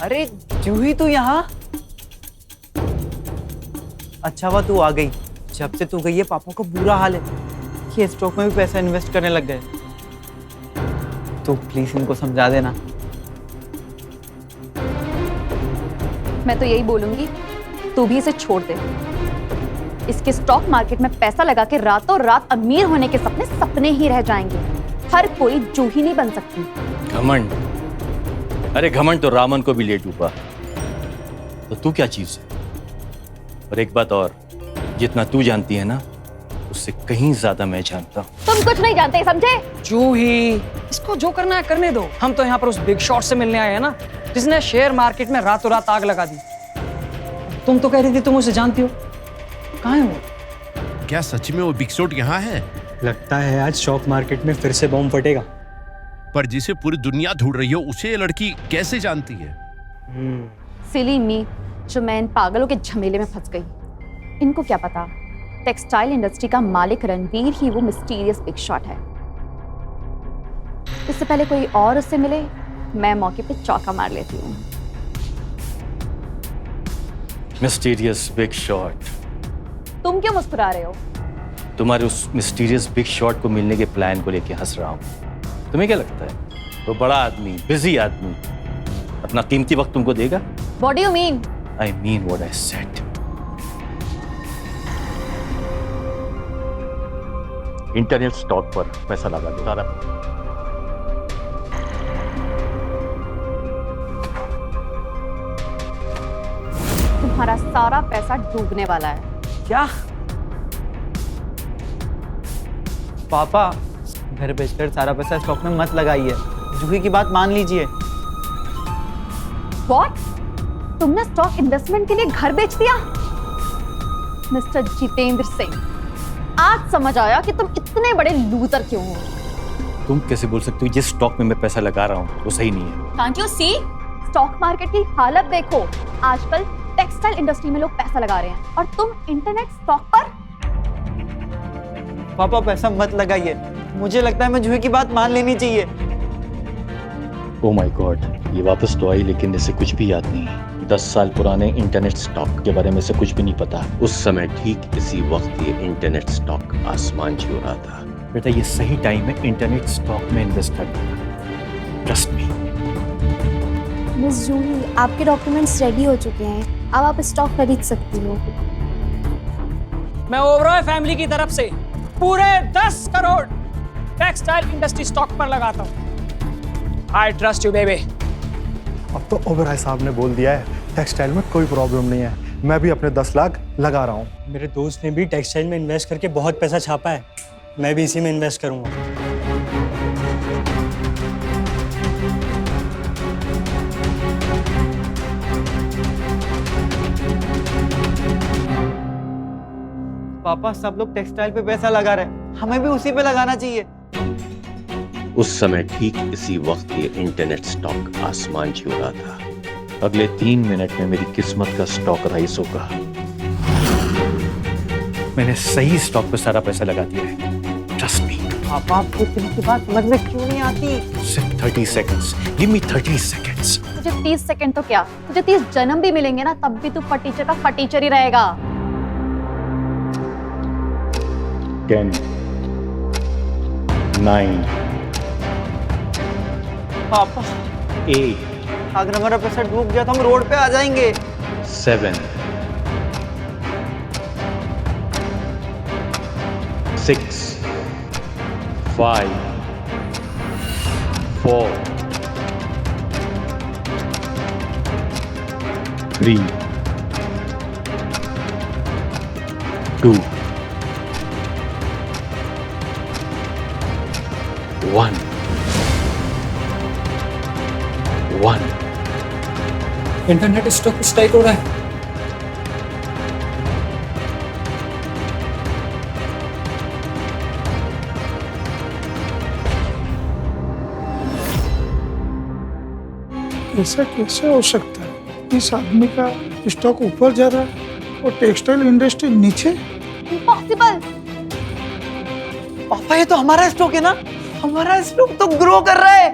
अरे जूही तू यहाँ? अच्छा हुआ तू आ गई। जब से तू गई है पापा को बुरा हाल है। ये स्टॉक में भी पैसा इन्वेस्ट करने लग गए। तो प्लीज इनको समझा देना। मैं तो यही बोलूंगी, तू भी इसे छोड़ दे। इसके स्टॉक मार्केट में पैसा लगा के रातों रात अमीर होने के सपने सपने ही रह जाएंगे। हर कोई जूही नहीं बन सकती। घमंड, अरे घमंड तो रावण को भी ले डूबा, तो तू क्या चीज है? और एक बात और, जितना तू जानती है ना, उससे कहीं ज्यादा मैं जानता हूँ। तुम कुछ नहीं जानते, समझे? जूही, इसको जो करना है करने दो। हम तो यहाँ पर उस बिग शॉट से मिलने आए हैं ना, जिसने शेयर मार्केट में रातों रात आग लगा दी। तुम तो कह रही थी तुम उसे जानती हो, कहाँ है वो? क्या सच में वो बिग शॉट यहाँ है? लगता है आज स्टॉक मार्केट में फिर से बम फटेगा। पर जिसे पूरी दुनिया ढूंढ रही हो उसे ये लड़की कैसे जानती है? सिली मी, जो मैं इन पागलों के झमेले में फंस गई। इनको क्या पता, टेक्सटाइल इंडस्ट्री का मालिक रणवीर ही वो मिस्टीरियस बिग शॉट है। इससे पहले कोई और उससे मिले, मैं मौके पे चौका मार लेती हूँ। Mysterious big shot? तुम क्यों मुस्कुरा रहे हो? तुम्हारे उस मिस्टीरियस बिग शॉट को मिलने के प्लान को लेके हंस रहा हूँ। तुम्हें क्या लगता है वो बड़ा आदमी, बिजी आदमी अपना कीमती वक्त तुमको देगा? What do you mean? I mean what I said. Internet stock पर पैसा लगा दो सारा। तुम्हारा सारा पैसा डूबने वाला है। क्या? पापा, घर बेचकर सारा पैसा स्टॉक में मत लगाइए। जूही की बात मान लीजिए। What? तुमने स्टॉक इन्वेस्टमेंट के लिए घर बेच दिया? मिस्टर जितेंद्र सिंह, आज समझ आया कि तुम इतने बड़े लूजर क्यों हो। तुम कैसे बोल सकते हो जिस स्टॉक में मैं पैसा लगा रहा हूँ वो सही नहीं है? Can't you see? Stock market की हालत देखो। आजकल टेक्सटाइल इंडस्ट्री में लोग पैसा लगा रहे हैं और तुम इंटरनेट स्टॉक पर। पापा पैसा मत लगाइए। मुझे लगता है मैं जूही की बात मान लेनी चाहिए। ओह माय गॉड, ये वापस तो आई लेकिन इसे कुछ भी याद नहीं है। 10 साल पुराने इंटरनेट स्टॉक के बारे में से कुछ भी नहीं पता। उस समय ठीक इसी वक्त ये इंटरनेट स्टॉक आसमान छू रहा था। बेटा ये सही टाइम है इंटरनेट स्टॉक में इन्वेस्ट करने का। Trust me. मिस जूही, आपके डॉक्यूमेंट्स रेडी हो चुके हैं। अब आप स्टॉक खरीद सकती हो। मैं ओबरॉय फैमिली की तरफ से पूरे 10 करोड़ टेक्सटाइल इंडस्ट्री स्टॉक पर लगाता हूँ। I trust you, baby. अब तो ओबराय साहब ने बोल दिया है टेक्सटाइल में कोई प्रॉब्लम नहीं है। मैं भी अपने 10 लाख लगा रहा हूँ। मेरे दोस्त ने भी टेक्सटाइल में इन्वेस्ट करके बहुत पैसा छापा है। मैं भी इसी में इन्वेस्ट करूंगा। पापा सब लोग टेक्सटाइल पे पैसा लगा रहे हैं, हमें भी उसी पे लगाना चाहिए। उस समय ठीक इसी वक्त ये इंटरनेट स्टॉक आसमान छू रहा था। अगले 3 मिनट में मेरी किस्मत का स्टॉक राइज होगा। मैंने सही स्टॉक पे सारा पैसा लगा दिया है। Trust me. पापा आपको इतनी की बात समझ में क्यों नहीं आती? सिर्फ 30 सेकंड्स। Give me 30 seconds. तुझे 30 सेकंड तो क्या, तुझे 30 जन्म भी मिलेंगे ना, तब भी तू फटीचर का फटीचर ही रहेगा। 10 9 पापा 8 अगर हमारा पैसा डूब गया तो हम रोड पे आ जाएंगे। 7 6 5 4 3 2 1 इंटरनेट स्टॉक स्ट्राइक हो रहा है। ऐसा कैसे हो सकता है? इस आदमी का स्टॉक ऊपर जा रहा है और टेक्सटाइल इंडस्ट्री नीचे। इम्पॉसिबल। पापा ये तो हमारा स्टॉक है ना, हमारा स्टॉक तो ग्रो कर रहा है।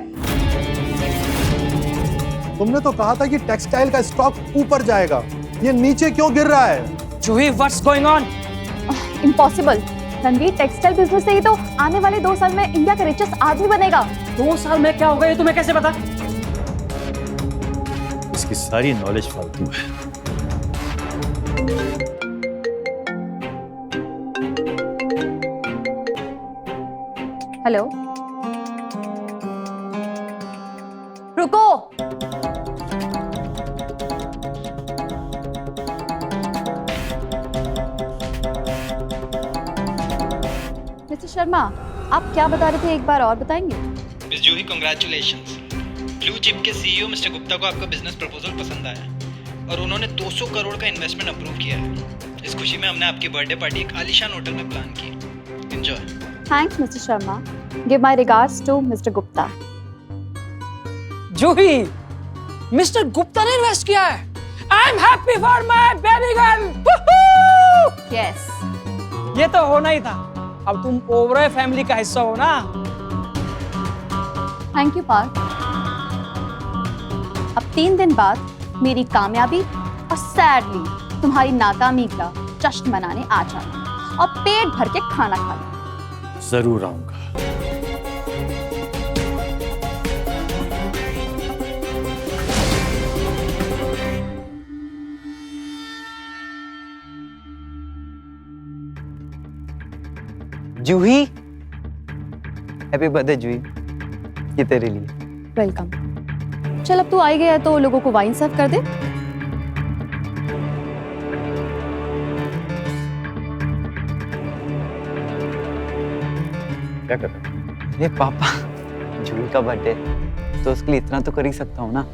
तुमने तो कहा था कि टेक्सटाइल का स्टॉक ऊपर जाएगा, ये नीचे क्यों गिर रहा है? Juhi, what's going on? Impossible. Ranveer, textile business से ही तो आने वाले 2 साल में इंडिया का रिचेस्ट आदमी बनेगा। 2 साल में क्या होगा ये तुम्हें कैसे पता? इसकी सारी नॉलेज फालतू है। हेलो, रुको। मिस्टर शर्मा, आप क्या बता रहे थे, एक बार और बताएंगे? मिस जूही, कांग्रेचुलेशंस। ब्लू चिप के सीईओ मिस्टर गुप्ता को आपका बिजनेस प्रपोजल पसंद आया और उन्होंने 200 करोड़ का इन्वेस्टमेंट अप्रूव किया है। इस खुशी में हमने आपकी बर्थडे पार्टी एक आलीशान होटल में प्लान की। Enjoy. Thanks mister Sharma. Give my regards to mister Gupta. Juhi, mister Gupta ने इन्वेस्ट किया है। I am happy for my baby girl. Yes, ये तो होना ही था। अब तुम ओवरऑल फैमिली का हिस्सा हो ना। Thank you Parth. अब 3 दिन बाद मेरी कामयाबी और सैडली तुम्हारी नाकामी का जश्न मनाने आ जाना और पेट भर के खाना खाना। जरूर आऊंगा। जूही, हैप्पी बर्थडे जूही, ये तेरे लिए। वेलकम। चल, अब तू आ ही गया तो लोगों को वाइन सर्व कर दे। क्या कर रहे हो? अरे पापा, जूही का बर्थडे तो उसके लिए इतना तो कर ही सकता हूँ ना।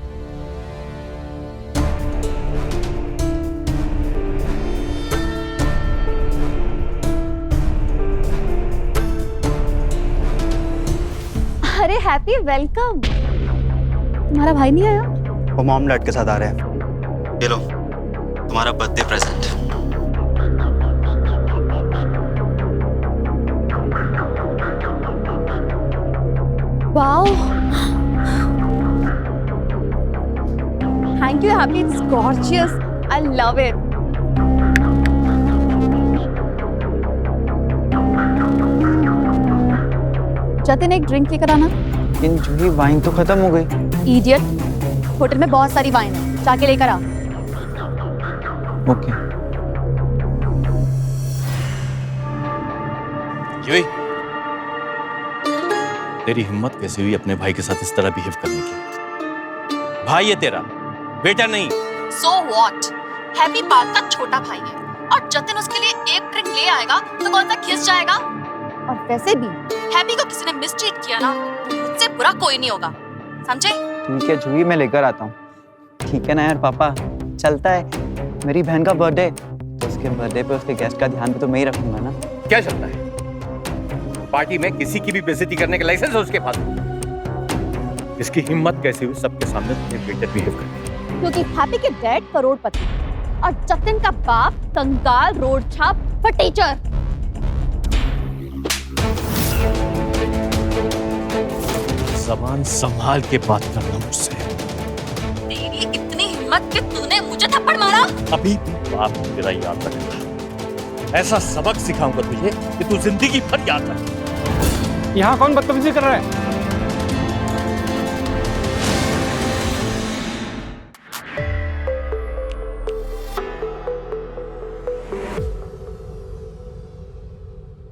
अरे हैप्पी वेलकम। तुम्हारा भाई नहीं आया? वो मॉम डैड के साथ आ रहे हैं। ये लो तुम्हारा birthday present. Wow, thank you happy, it's gorgeous, I love it. Jatin, एक ड्रिंक लेकर आना। इन जूही, वाइन तो खत्म हो गई। इडियट, होटल में बहुत सारी वाइन है, जाके लेकर आ। ओके। जूही, तेरी हिम्मत कैसे हुई अपने भाई के साथ इस तरह बिहेव करने की? भाई है तेरा, बेटा नहीं। So what? हैप्पी पार्थ का छोटा भाई है और जतिन उसके लिए एक ड्रिंक ले आएगा तो कौन सा खिस जाएगा? और वैसे भी हैप्पी को किसी ने मिसट्रीट किया ना, मुझसे बुरा कोई नहीं होगा, समझे? ठीक है जूही, मैं लेकर आता हूँ। ठीक है ना यार पापा, चलता है। मेरी बहन का बर्थडे, तो उसके बर्थडे पे उसके गेस्ट का ध्यान तो मैं ही रखूंगा ना। क्या चलता है? पार्टी में किसी की भी बेइज्जती करने का लाइसेंस है उसके पास? इसकी हिम्मत कैसे हुई सबके सामने तुम्हें बेटे बिहेव करने? क्योंकि हैप्पी के डैड करोड़पति और जतिन का बाप कंगाल रोड छाप फटीचर। ज़बान संभाल के बात करना मुझसे। तेरी इतनी हिम्मत कि तूने मुझे थप्पड़ मारा? अभी भी बात तेरा याद रखना। ऐसा सबक सिखाऊंगा तुझे कि तू जिंदगी भर याद रखे। यहाँ कौन बदतमीजी कर रहा है?